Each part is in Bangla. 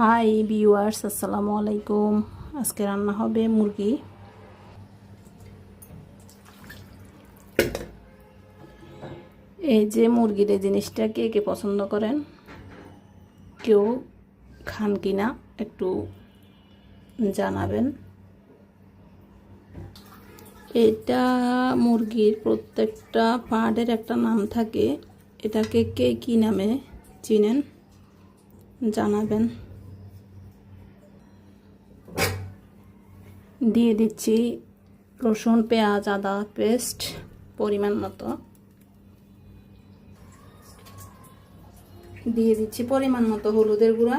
হাই ভিউয়ার্স, আসসালামু আলাইকুম। আজকে রান্না হবে মুরগি। এই যে মুরগির এই জিনিসটা কে কে পছন্দ করেন, কেউ খান কিনা একটু জানাবেন। এটা মুরগির প্রত্যেকটা পার্টের একটা নাম থাকে, এটাকে কে কী নামে চিনেন জানাবেন। দিয়ে দিচ্ছি রসুন, পেঁয়াজ, আদা পেস্ট পরিমাণ মতো। দিয়ে দিচ্ছি পরিমাণ মতো হলুদের গুঁড়া।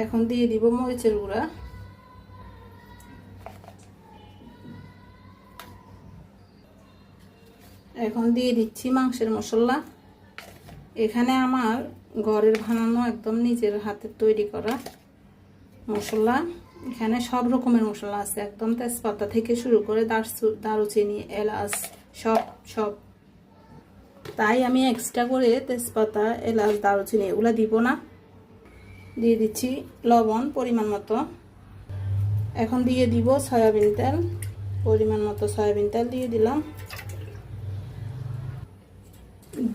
এখন দিয়ে দিব মরিচের গুঁড়া। এখন দিয়ে দিচ্ছি মাংসের মশলা। এখানে আমার ঘরের বানানো একদম নিজের হাতের তৈরি করা মশলা। এখানে সব রকমের মশলা আছে, একদম তেজপাতা থেকে শুরু করে দারুচিনি, এলাচ সব। তাই আমি এক্সট্রা করে তেজপাতা, এলাচ, দারুচিনি এগুলো দিব না। দিয়ে দিচ্ছি লবণ পরিমাণ মতো। এখন দিয়ে দিব সয়াবিন তেল পরিমাণ মতো। সয়াবিন তেল দিয়ে দিলাম।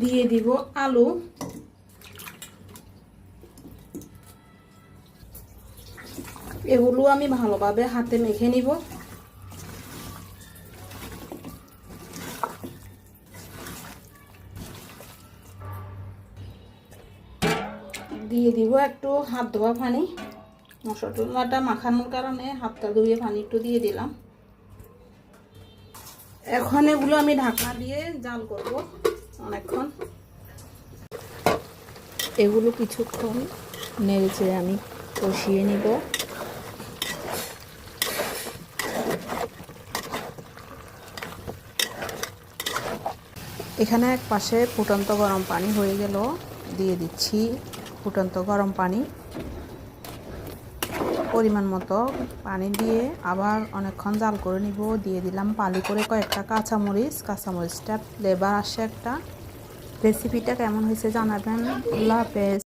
দিয়ে দিব আলু। এগুলো আমি ভালোভাবে হাতে মেখে নিব। দিয়ে দিব একটু হাত ধোয়া পানি। মশলাটা মাখানোর কারণে হাতটা ধুয়ে পানি একটু দিয়ে দিলাম। এখন এগুলো আমি ঢাকনা দিয়ে জাল করব অনেকক্ষণ। এগুলো কিছুক্ষণ নেড়েচেড়ে আমি কষিয়ে নিব। এখানে এক পাশে ফুটন্ত গরম পানি হয়ে গেল, দিয়ে দিচ্ছি ফুটন্ত গরম পানি পরিমাণ মতো। পানি দিয়ে আবার অনেকক্ষণ জাল করে নিব। দিয়ে দিলাম পালি করে কয়েকটা কাঁচামরিচটা ফ্লেভার আসে একটা। রেসিপিটা কেমন হয়েছে জানাবেন। আল্লাহ হাফেজ।